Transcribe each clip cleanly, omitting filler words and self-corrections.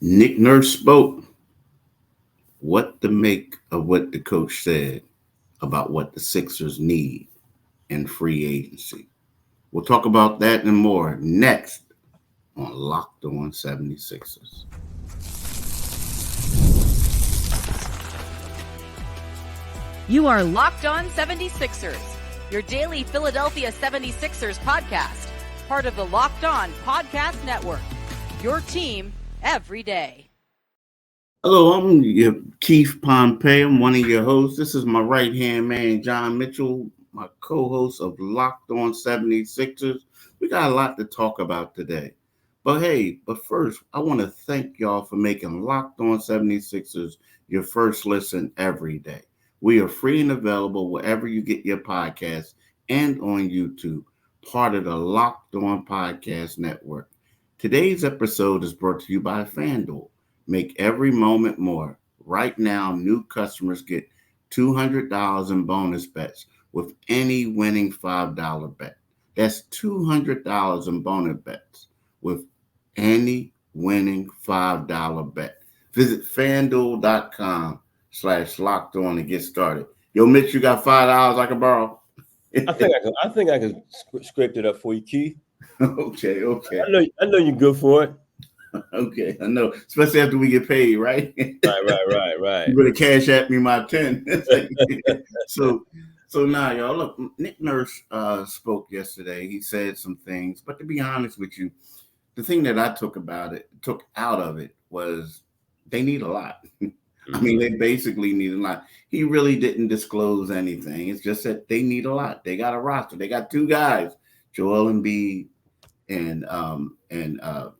Nick Nurse spoke. What to make of what the coach said about what the Sixers need in free agency. We'll talk about that and more next on Locked On 76ers. You are Locked On 76ers, your daily Philadelphia 76ers podcast, part of the Locked On Podcast Network, your team every day. Hello, I'm your Keith Pompey. I'm one of your hosts. This is my right-hand man, John Mitchell, my co-host of Locked On 76ers. We got a lot to talk about today. But first, I want to thank y'all for making Locked On 76ers your first listen every day. We are free and available wherever you get your podcasts and on YouTube, part of the Locked On Podcast Network. Today's episode is brought to you by FanDuel. Make every moment more. Right now, new customers get $200 in bonus bets with any winning $5 bet. That's $200 in bonus bets with any winning $5 bet. Visit FanDuel.com/locked on to get started. Yo, Mitch, you got $5 I can borrow? I think I can scrape it up for you, Keith. Okay. I know you're good for it. Okay, I know, especially after we get paid, right? Right. You better cash at me my 10. So now, y'all, look, Nick Nurse spoke yesterday. He said some things, but to be honest with you, the thing that I took out of it was they need a lot. I mean, they basically need a lot. He really didn't disclose anything. It's just that they need a lot. They got a roster. They got two guys, Joel Embiid and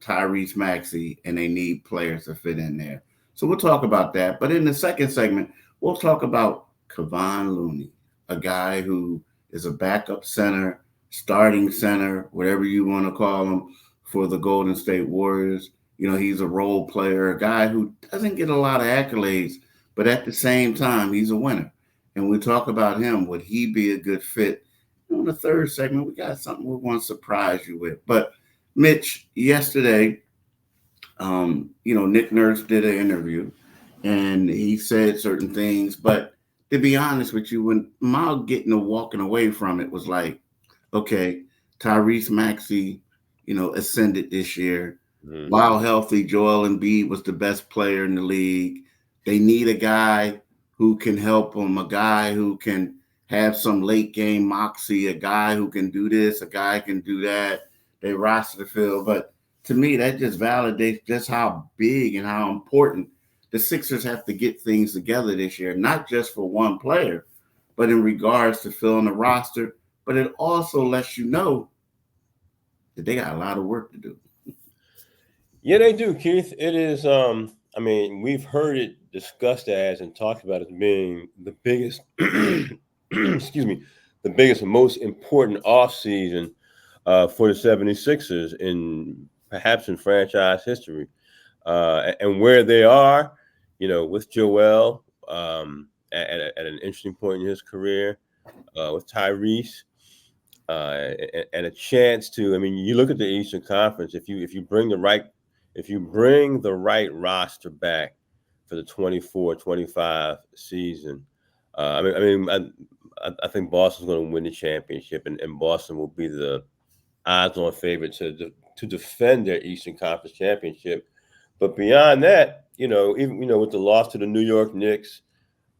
Tyrese Maxey, and they need players to fit in there. So we'll talk about that. But in the second segment, we'll talk about Kevon Looney, a guy who is a backup center, starting center, whatever you want to call him, for the Golden State Warriors. You know, he's a role player, a guy who doesn't get a lot of accolades, but at the same time, he's a winner. And we talk about him. Would he be a good fit? On the third segment, we got something we want to surprise you with. But Mitch, yesterday, Nick Nurse did an interview and he said certain things. But to be honest with you, when my walking away from it was like, okay, Tyrese Maxey, ascended this year. Mm-hmm. While healthy, Joel Embiid was the best player in the league. They need a guy who can help them, a guy who can have some late game moxie, a guy who can do this, a guy can do that. They roster the field. But to me, that just validates just how big and how important the Sixers have to get things together this year, not just for one player, but in regards to filling the roster. But it also lets you know that they got a lot of work to do. Yeah, they do, Keith. It is, we've heard it discussed as and talked about as being the biggest the biggest and most important offseason for the 76ers perhaps in franchise history. And where they are, with Joel at an interesting point in his career, with Tyrese, and a chance to, you look at the Eastern Conference, if you bring the right roster back for the 24-25 season, I think Boston's going to win the championship, and Boston will be the odds-on favorite to defend their Eastern Conference championship. But beyond that, even with the loss to the New York Knicks,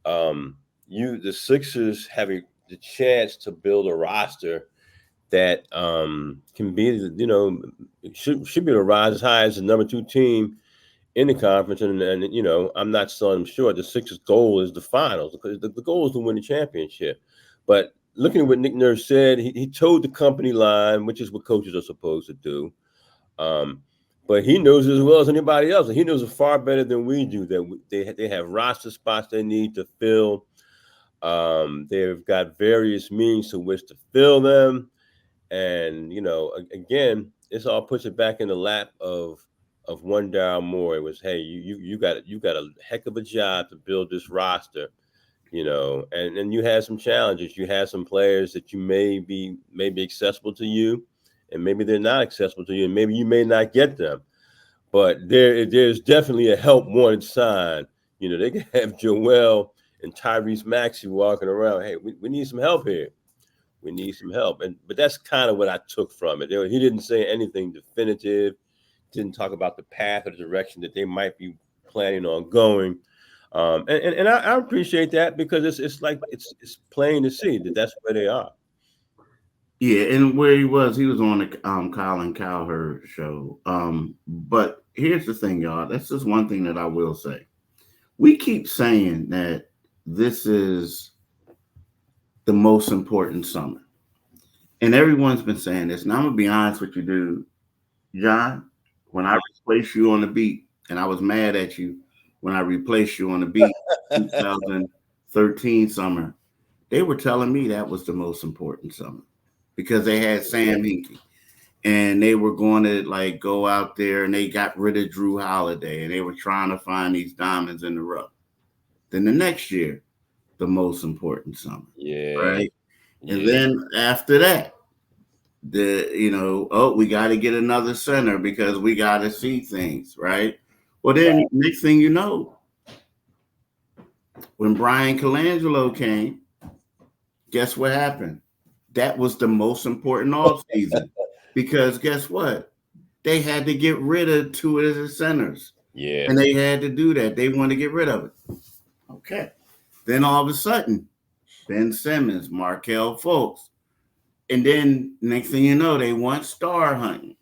the Sixers have the chance to build a roster that can be, should be able to rise as high as the number 2 team in the conference, and I'm not selling them short. The Sixers' goal is the finals, because the goal is to win the championship. But looking at what Nick Nurse said, he toed the company line, which is what coaches are supposed to do. But he knows as well as anybody else, and he knows it far better than we do, that they have roster spots they need to fill. They've got various means to which to fill them, and again, this all puts it back in the lap of one Daryl Moore. It was, hey, you got a heck of a job to build this roster, and you had some challenges. You had some players that you may be accessible to you, and maybe they're not accessible to you, and maybe you may not get them. But there's definitely a help wanted sign. You know, they can have Joel and Tyrese Maxey walking around. Hey, we need some help here. We need some help. But that's kind of what I took from it. He didn't say anything definitive, didn't talk about the path or the direction that they might be planning on going. And I appreciate that, because it's like it's plain to see that that's where they are. Yeah, and where he was on the Colin Cowherd show. But here's the thing, y'all. That's just one thing that I will say. We keep saying that this is the most important summer, and everyone's been saying this. And I'm gonna be honest with you, dude, John. When I replaced you on the beat, and I was mad at you when I replaced you on the beat, 2013 summer, they were telling me that was the most important summer, because they had Sam Hinkie, and they were going to like go out there, and they got rid of Drew Holiday, and they were trying to find these diamonds in the rough. Then the next year, the most important summer. Yeah. Right. Yeah. And then after that, we got to get another center because we got to see things. Right. Well, then next thing you know, when Brian Colangelo came, guess what happened? That was the most important offseason, because guess what? They had to get rid of two of the centers. Yeah. And they had to do that. They wanted to get rid of it. Okay. Then all of a sudden, Ben Simmons, Markelle Fultz. And then next thing you know, they want star hunting,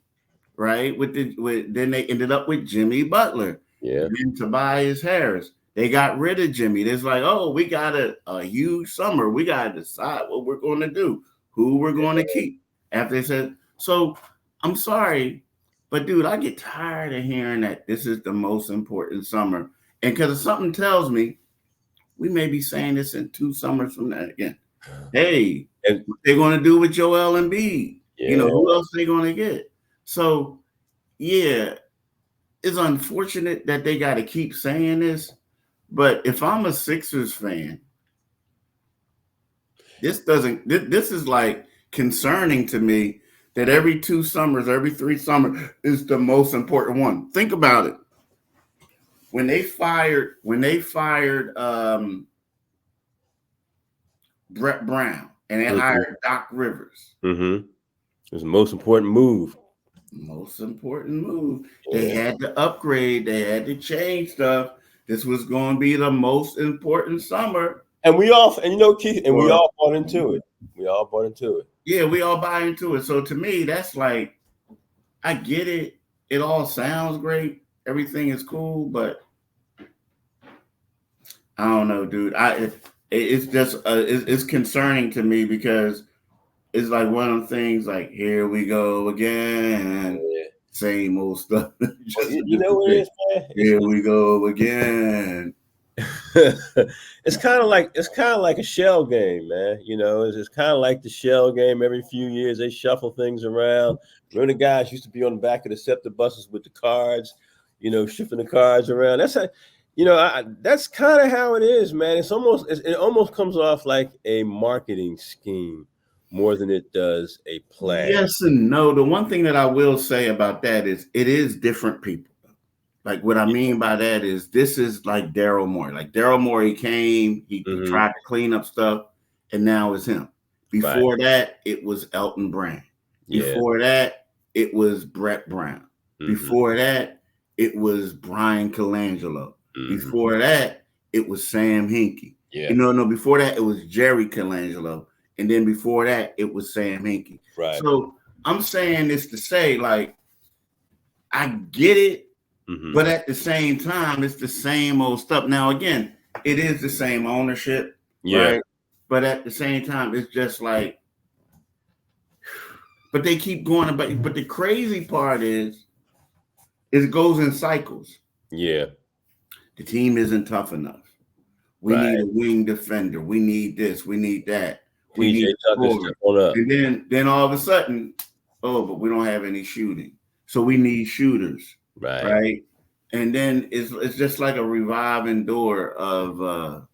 right? Then they ended up with Jimmy Butler. Yeah. And then Tobias Harris. They got rid of Jimmy. It's like, oh, we got a huge summer. We got to decide what we're going to do, who we're going to keep. After they said, so I'm sorry, but dude, I get tired of hearing that this is the most important summer. And because something tells me we may be saying this in 2 summers from now again. Hey, what they're going to do with Joel Embiid? Yeah. Who else are they going to get? So, yeah, it's unfortunate that they got to keep saying this. But if I'm a Sixers fan, this is like concerning to me that every 2 summers, every 3 summers is the most important one. Think about it. When they fired Brett Brown and they hired Doc Rivers. Mm-hmm. It was the most important move. They had to upgrade. They had to change stuff. This was going to be the most important summer. And we all bought into it. Yeah, we all buy into it. So to me, that's like, I get it. It all sounds great. Everything is cool, but I don't know, dude. It's just it's concerning to me, because it's like one of the things like, here we go again, same old stuff. You know what it is, man? Here we go again. It's kind of like a shell game, man. It's kind of like the shell game. Every few years they shuffle things around. Remember the guys used to be on the back of the SEPTA buses with the cards, shifting the cards around. That's how, that's kind of how it is, man. It almost comes off like a marketing scheme more than it does a plan. Yes and no. The one thing that I will say about that is it is different people. Like, what I mean by that is this is like Daryl Morey. Like Daryl Morey came, he tried to clean up stuff, and now it's him. Before that, it was Elton Brand. Before that, it was Brett Brown. Before that, it was Brian Colangelo. Before that, it was Sam Hinkie. Yeah. Before that, it was Jerry Colangelo. And then before that, it was Sam Hinkie. Right. So I'm saying this to say, like, I get it. But at the same time, it's the same old stuff. Now, again, it is the same ownership, right? But at the same time, it's just like, but they keep going. But the crazy part is, it goes in cycles. Yeah. The team isn't tough enough. We need a wing defender. We need this. We need that. We need score. And then all of a sudden, but we don't have any shooting. So we need shooters. Right. And then it's just like a revolving door of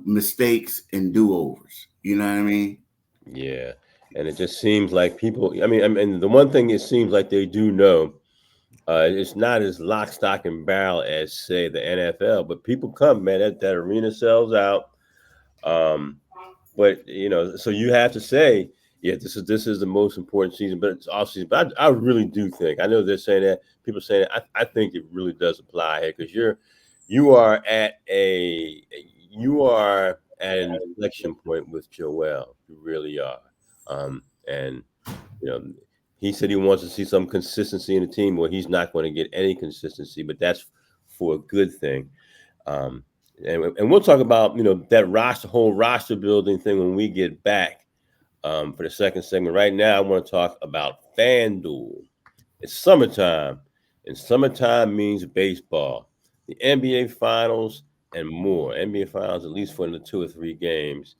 mistakes and do-overs. You know what I mean? Yeah. And it just seems like people, I mean, the one thing it seems like they do know, It's not as lock, stock, and barrel as, say, the NFL, but people come, man. That arena sells out. But so you have to say, yeah, this is the most important season, but it's off season. But I really do think, I know they're saying that, people saying that, I think it really does apply here, because you are at an inflection point with Joel. You really are. And he said he wants to see some consistency in the team. Well, he's not going to get any consistency, but that's for a good thing. And we'll talk about that whole roster building thing when we get back for the second segment. Right now, I want to talk about FanDuel. It's summertime, and summertime means baseball, the NBA Finals, and more. NBA Finals at least for the 2 or 3 games,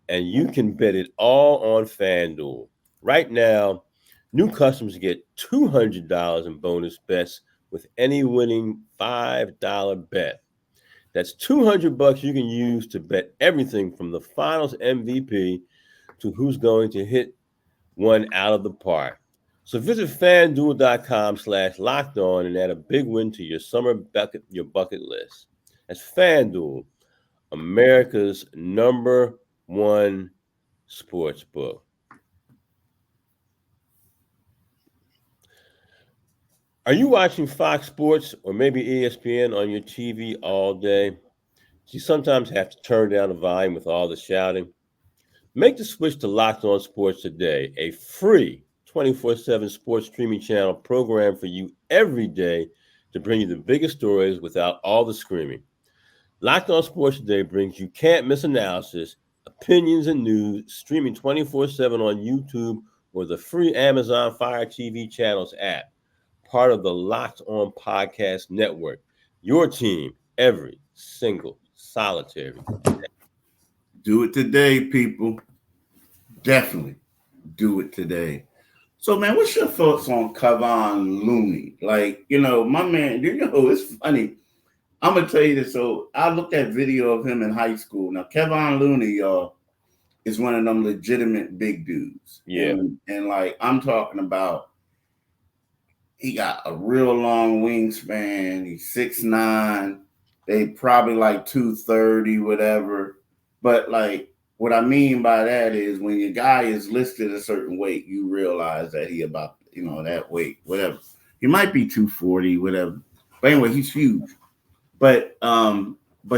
and you can bet it all on FanDuel. Right now, new customers get $200 in bonus bets with any winning $5 bet. That's $200 you can use to bet everything from the Finals MVP to who's going to hit one out of the park. So visit FanDuel.com/lockedon and add a big win to your bucket list. That's FanDuel, America's #1 sports book. Are you watching Fox Sports or maybe ESPN on your TV all day? You sometimes have to turn down the volume with all the shouting. Make the switch to Locked On Sports today, a free 24/7 sports streaming channel programmed for you every day to bring you the biggest stories without all the screaming. Locked On Sports Today brings you can't-miss analysis, opinions, and news, streaming 24/7 on YouTube or the free Amazon Fire TV channels app, part of the Locked On Podcast Network. Your team every single solitary. Do it today, people. Definitely do it today. So, man, what's your thoughts on Kevon Looney? Like, my man, it's funny. I'm going to tell you this. So I looked at video of him in high school. Now, Kevon Looney, y'all, is one of them legitimate big dudes. Yeah. And like, I'm talking about, he got a real long wingspan. He's 6'9". They probably like 230, whatever. But like, what I mean by that is when your guy is listed a certain weight, you realize that he about, that weight, whatever. He might be 240, whatever. But anyway, he's huge. But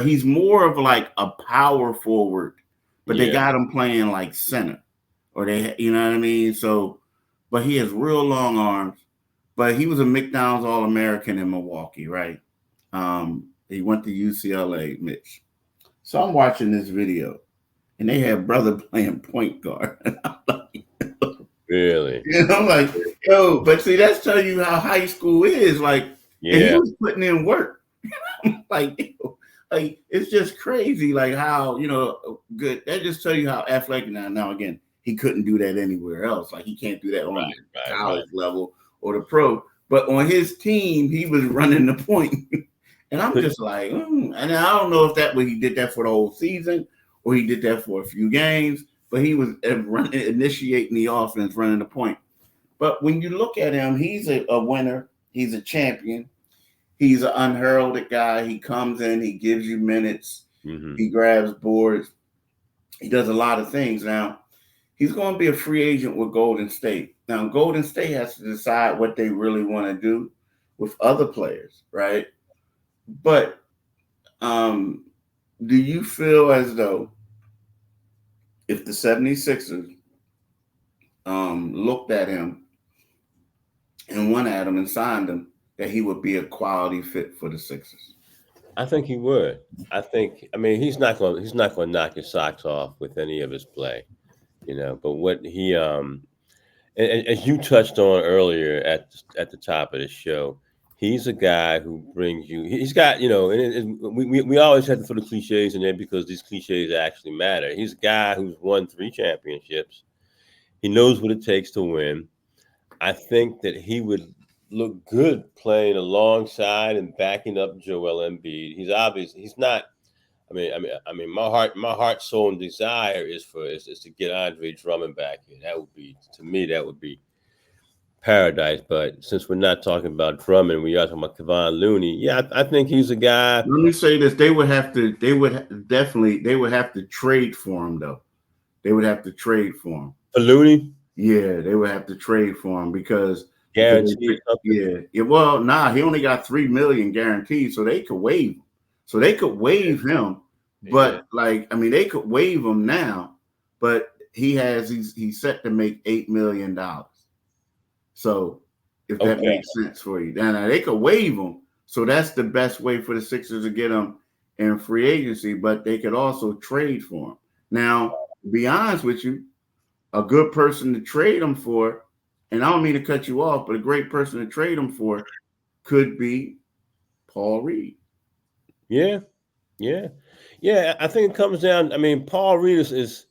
he's more of like a power forward. But they got him playing like center. Or they, you know what I mean? So, but he has real long arms. But he was a McDonald's All-American in Milwaukee, right? He went to UCLA, Mitch. So I'm watching this video. And they have brother playing point guard. And I'm like, really? I'm like, yo, but see, that's telling you how high school is. Like, and he was putting in work. like it's just crazy, like how, good. That just tell you how athletic now again, he couldn't do that anywhere else. Like he can't do that on the college level or the pro. But on his team, he was running the point. And I'm just like, And I don't know if he did that for the whole season or he did that for a few games, but he was initiating the offense, running the point. But when you look at him, he's a winner. He's a champion. He's an unheralded guy. He comes in, he gives you minutes. Mm-hmm. He grabs boards. He does a lot of things. Now, he's going to be a free agent with Golden State. Now, Golden State has to decide what they really want to do with other players, right? But do you feel as though if the 76ers looked at him and went at him and signed him, that he would be a quality fit for the Sixers? I think he would. He's not going to knock his socks off with any of his play, But what he and as you touched on earlier at the top of the show, he's a guy who brings you. He's got, we always have to throw the cliches in there because these cliches actually matter. He's a guy who's won 3 championships. He knows what it takes to win. I think that he would look good playing alongside and backing up Joel Embiid. He's not. My heart, soul, and desire is to get Andre Drummond back here. That would be paradise. But since we're not talking about Drummond, we are talking about Kevon Looney. Yeah, I think he's a guy. Let me say this: they would have to trade for him, though. They would have to trade for him. For Looney? Yeah, they would have to trade for him because Guaranteed something. Yeah. Well, he only got $3 million guaranteed, so they could waive him. So they could waive him, but they could waive him now, but he's set to make $8 million. So if that makes sense for you, now they could waive him. So that's the best way for the Sixers to get him in free agency, but they could also trade for him. Now, to be honest with you, a good person to trade him for, and I don't mean to cut you off, but a great person to trade him for could be Paul Reed. Yeah. I think it comes down. I mean, Paul Reed is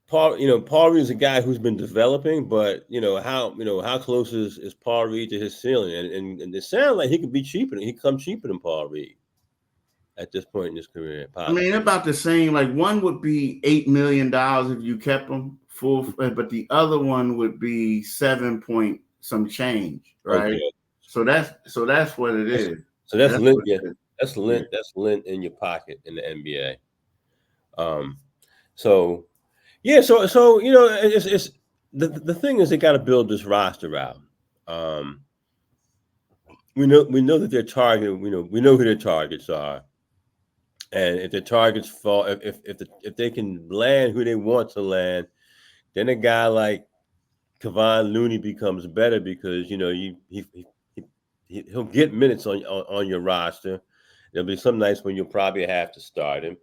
Paul Reed is a guy who's been developing, but how close is Paul Reed to his ceiling? And it sounds like he could be cheaper. He come cheaper than Paul Reed at this point in his career. Possibly. I mean, about the same. Like one would be $8 million if you kept him full, but the other one would be 7 point some change, right? Okay. So that's what it is. So that's lint. Yeah, that's lint. That's lint in your pocket in the NBA. So it's the thing is they got to build this roster out. We know that they're targeting. We know who their targets are, and if their targets fall, if they can land who they want to land, then a guy like Kevon Looney becomes better because he'll get minutes on your roster. There'll be some nights when you'll probably have to start him.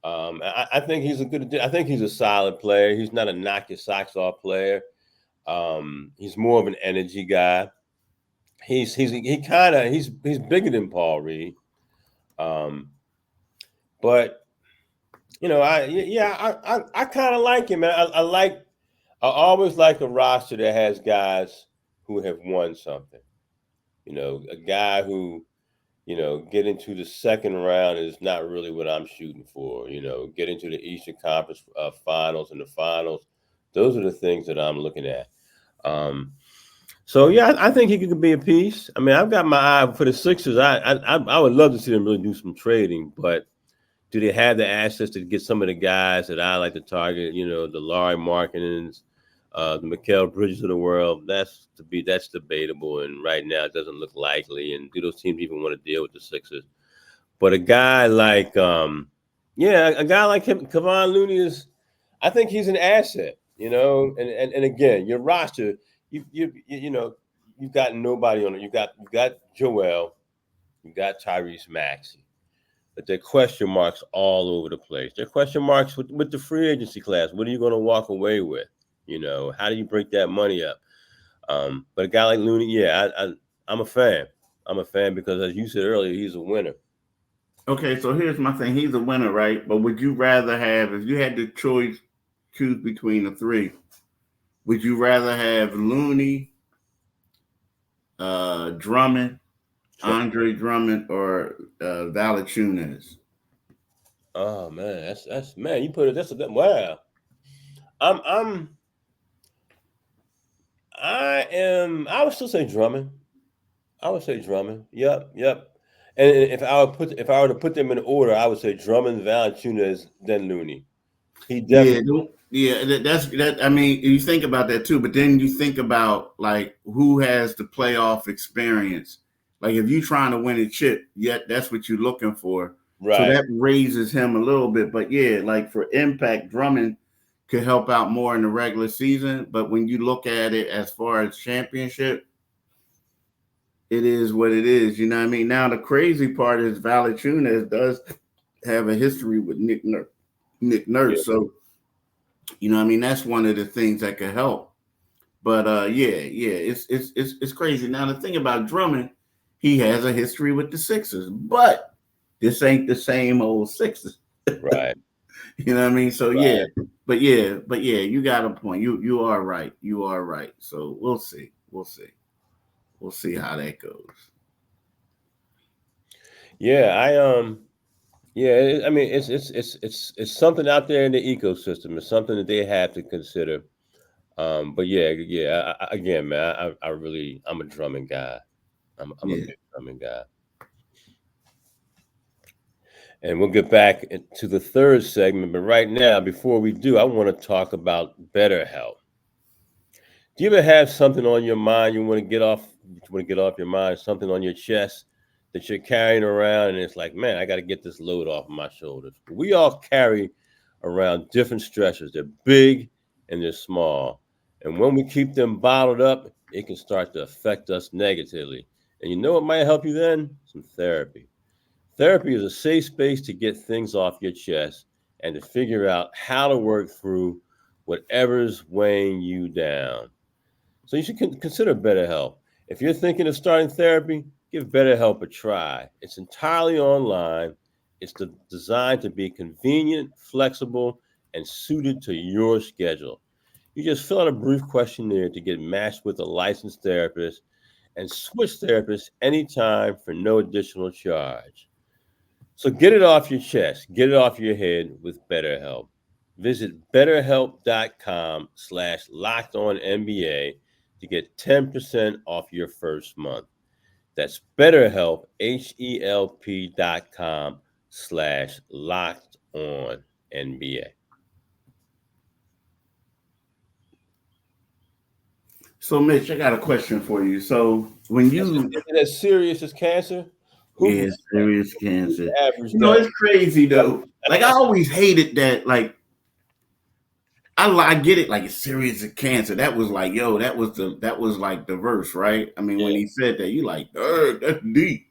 I think he's a solid player. He's not a knock your socks off player. He's more of an energy guy. He's bigger than Paul Reed. But I kind of like him, man. I always like a roster that has guys who have won something. A guy who, get into the second round is not really what I'm shooting for. Get into the Eastern Conference finals and the finals. Those are the things that I'm looking at. I think he could be a piece. I mean, I've got my eye for the Sixers. I would love to see them really do some trading, but do they have the assets to get some of the guys that I like to target? The Larry Markkanens, the Mikal Bridges of the world. That's debatable, and right now it doesn't look likely. And do those teams even want to deal with the Sixers? But a guy like him, Kevon Looney I think he's an asset. And again, your roster, you've got nobody on it. You got Joel, you got Tyrese Maxey. But there are question marks all over the place. There are question marks with the free agency class. What are you going to walk away with? How do you break that money up? But a guy like Looney, I'm a fan. I'm a fan because, as you said earlier, he's a winner. Okay, so here's my thing. He's a winner, right? But would you rather have, if you had to choose between the three, would you rather have Looney, Drummond, Andre Drummond, or Valanciunas? Oh man, that's man. You put it. Wow. I would still say Drummond. Yep. And if I were to put them in order, I would say Drummond, Valanciunas, then Looney. He definitely. Yeah, that's that. I mean, you think about that too, but then you think about like who has the playoff experience. Like if you're trying to win a chip, that's what you're looking for. Right. So that raises him a little bit. But like for impact, Drummond could help out more in the regular season. But when you look at it as far as championship, it is what it is. You know what I mean? Now the crazy part is Valanciunas does have a history with Nick Nurse. Yeah. So, you know what I mean? That's one of the things that could help. But it's crazy. Now the thing about Drummond, he has a history with the Sixers, but this ain't the same old Sixers. Right. You know what I mean? So right. But you got a point. You are right. So we'll see. We'll see how that goes. Yeah, I mean, it's something out there in the ecosystem. It's something that they have to consider. But yeah. Again, man, I'm a drumming guy. I'm a big drumming guy. And we'll get back to the third segment. But right now, before we do, I want to talk about BetterHelp. Do you ever have something on your mind you want to get off? You want to get off your mind, something on your chest that you're carrying around, and it's like, man, I got to get this load off my shoulders. We all carry around different stressors. They're big and they're small, and when we keep them bottled up, it can start to affect us negatively. And you know what might help you then? Some therapy. Therapy is a safe space to get things off your chest and to figure out how to work through whatever's weighing you down. So you should consider BetterHelp. If you're thinking of starting therapy, give BetterHelp a try. It's entirely online. It's designed to be convenient, flexible, and suited to your schedule. You just fill out a brief questionnaire to get matched with a licensed therapist and switch therapists anytime for no additional charge. So get it off your chest, get it off your head with BetterHelp. Visit betterhelp.com/lockedonnba to get 10% off your first month. That's BetterHelp, HELP.com/lockedonnba. So, Mitch, I got a question for you. So, when you Is it as serious as cancer? yeah, serious cancer. Average You know, it's crazy though. Like I always hated that. Like I get it. Like it's serious as cancer. That was like, yo, that was like the verse, right? I mean, when he said that, you like, that's deep.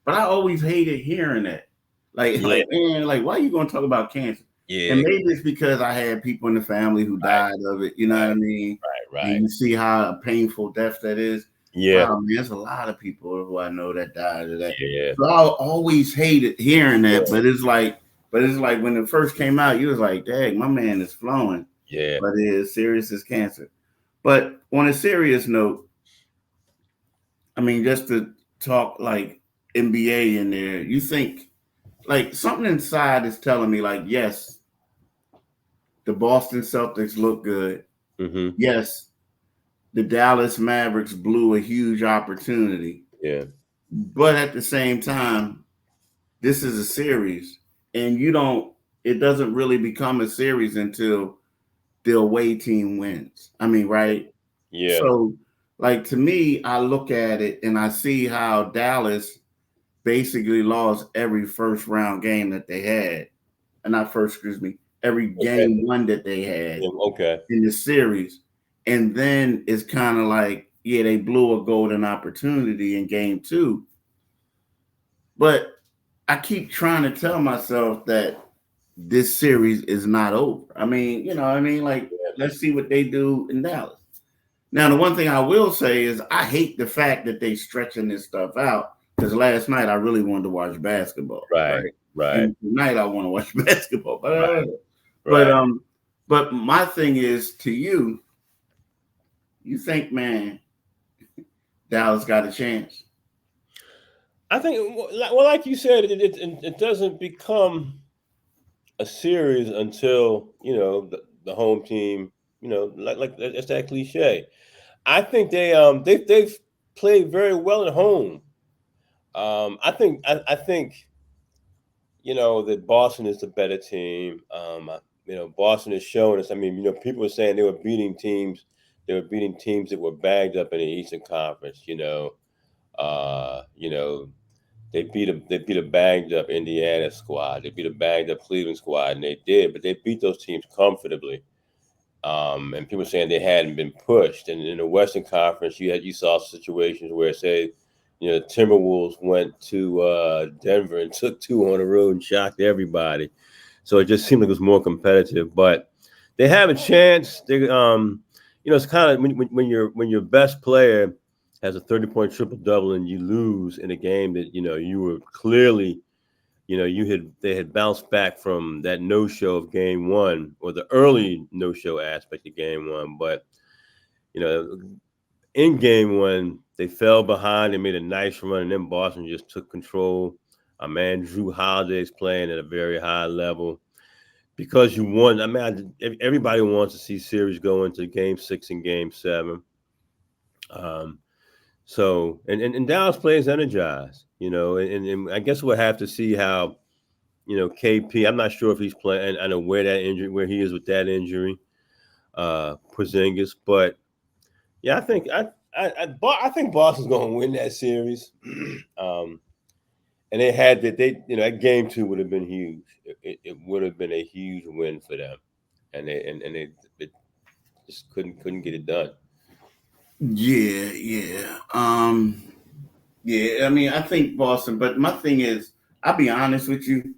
But I always hated hearing that. Like, man, like, why are you gonna talk about cancer? Yeah. And maybe it's because I had people in the family who died of it. You know what I mean? Right. And you see how painful death that is. Yeah. Wow, man, there's a lot of people who I know that died of that. Yeah. So I always hated hearing that. But it's like when it first came out, you was like, dang, my man is flowing. Yeah. But it is serious as cancer. But on a serious note, I mean, just to talk like NBA in there, you think like something inside is telling me like, yes, the Boston Celtics look good. Mm-hmm. Yes, the Dallas Mavericks blew a huge opportunity. Yeah. But at the same time, this is a series, and it doesn't really become a series until the away team wins. I mean, right? Yeah. So, like, to me, I look at it and I see how Dallas basically lost every first round game that they had. And not first, excuse me, every game one that they had in the series. And then it's kind of like, yeah, they blew a golden opportunity in game two. But I keep trying to tell myself that this series is not over. I mean, you know what I mean? Like, let's see what they do in Dallas. Now, the one thing I will say is I hate the fact that they stretching this stuff out because last night I really wanted to watch basketball. Right. And tonight I want to watch basketball. Right. But my thing is to you think, man, Dallas got a chance? I think, well, like you said, it doesn't become a series until, you know, the home team, you know, like it's that cliche. I think they've played very well at home. I think, you know, that Boston is the better team. You know, Boston is showing us. I mean, you know, people were saying they were beating teams. They were beating teams that were bagged up in the Eastern Conference. You know, they beat a bagged up Indiana squad. They beat a bagged up Cleveland squad, and they did. But they beat those teams comfortably. And people saying they hadn't been pushed. And in the Western Conference, you saw situations where, say, you know, the Timberwolves went to Denver and took two on the road and shocked everybody. So it just seemed like it was more competitive. But they have a chance. They, you know, it's kind of when your best player has a 30-point triple-double and you lose in a game that, you know, you were clearly, you know, they had bounced back from that no-show of game one or the early no-show aspect of game one. But, you know, in game one, they fell behind. They made a nice run, and then Boston just took control. Our man Drew Holiday's playing at a very high level. because you won. I mean, everybody wants to see series go into Game 6 and Game 7. So and Dallas plays energized, and I guess we'll have to see how, KP. I'm not sure if he's playing. I know where he is with that injury, Porzingis, but yeah, I think Boston's going to win that series. And that Game 2 would have been huge. It would have been a huge win for them, and they just couldn't get it done. Yeah, yeah. Yeah, I mean, I think Boston, but my thing is, I'll be honest with you,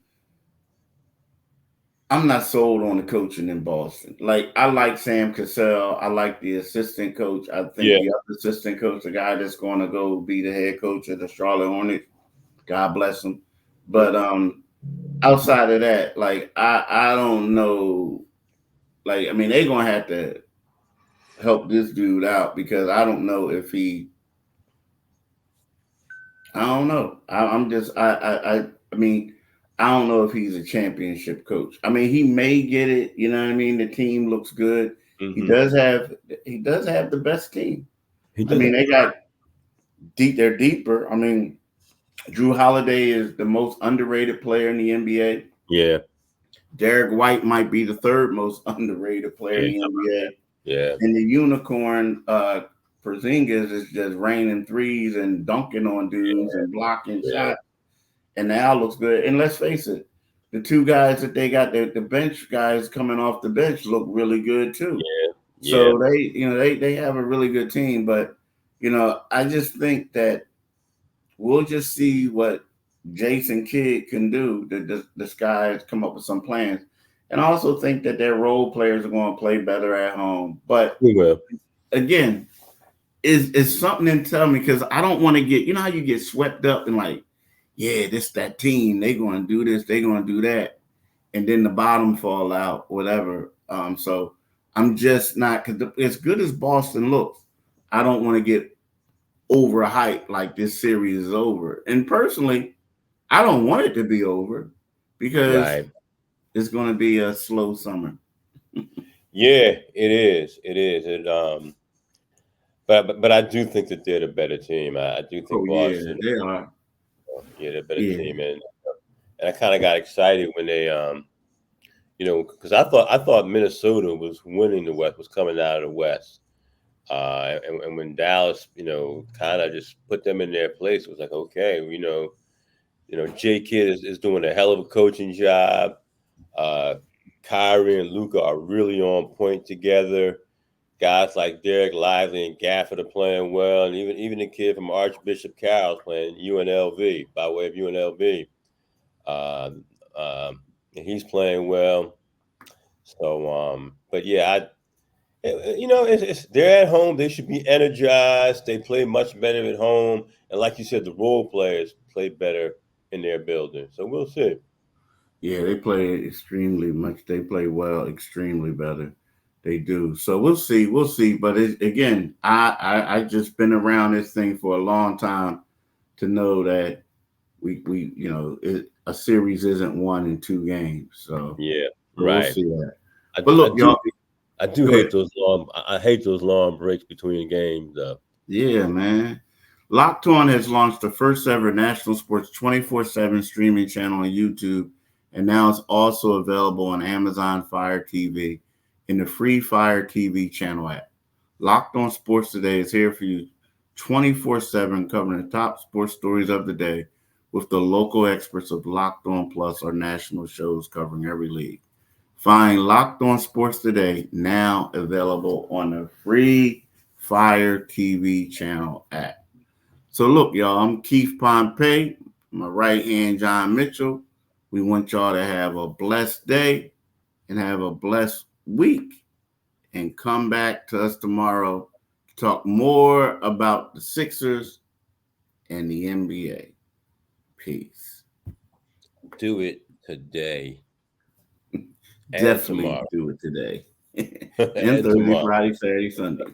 I'm not sold on the coaching in Boston. Like, I like Sam Cassell. I like the assistant coach. I think the other assistant coach, the guy that's going to go be the head coach of the Charlotte Hornets, God bless him. But outside of that, like, I don't know. Like, I mean, they're going to have to help this dude out because I don't know if he. I don't know. I mean, I don't know if he's a championship coach. I mean, he may get it. You know what I mean? The team looks good. Mm-hmm. He does have the best team. I mean, they got deep. They're deeper. I mean, Drew Holiday is the most underrated player in the NBA. Yeah. Derek White might be the third most underrated player in the NBA. Yeah. And the unicorn, Porzingis is just raining threes and dunking on dudes and blocking shots. And now looks good. And let's face it, the two guys that they got, the bench guys coming off the bench look really good too. Yeah. So they have a really good team. But, I just think that we'll just see what Jason Kidd can do. The guys come up with some plans. And I also think that their role players are going to play better at home. But again, is something in telling me because I don't want to get, how you get swept up and like, yeah, that team, they're going to do this, they're going to do that. And then the bottom fall out, whatever. So I'm just not, because as good as Boston looks, I don't want to get overhyped like this series is over. And personally, I don't want it to be over because it's going to be a slow summer. Yeah, it is. It is. But I do think that they're the better team. I do think Boston. Yeah, they are. Yeah, they're a better team, and I kind of got excited when they, because I thought Minnesota was winning the West, was coming out of the West, and when Dallas, kind of just put them in their place, it was like, okay, J Kidd is doing a hell of a coaching job. Kyrie and Luka are really on point together. Guys like Derek Lively and Gafford are playing well, and even the kid from Archbishop Carroll's playing UNLV by way of UNLV. And he's playing well. So, but yeah, they're at home. They should be energized. They play much better at home, and like you said, the role players play better in their building. So we'll see. Yeah, they play extremely much. They play well, extremely better. They do. So we'll see. We'll see. But again, I just been around this thing for a long time to know that a series isn't won in 2 games. So we'll see that. But look, y'all, I do hate those long. I hate those long breaks between games, though. Yeah, man. Locked On has launched the first ever national sports 24/7 streaming channel on YouTube, and now it's also available on Amazon Fire TV. In the free Fire TV channel app. Locked On Sports Today is here for you 24/7, covering the top sports stories of the day with the local experts of Locked On Plus, our national shows covering every league. Find Locked On Sports Today now available on the free Fire TV channel app. So look, y'all, I'm Keith Pompey, my right hand, John Mitchell. We want y'all to have a blessed day and have a blessed week, and come back to us tomorrow to talk more about the Sixers and the NBA. Peace. Do it today. Definitely do it today. And Thursday, Friday, Saturday, Sunday.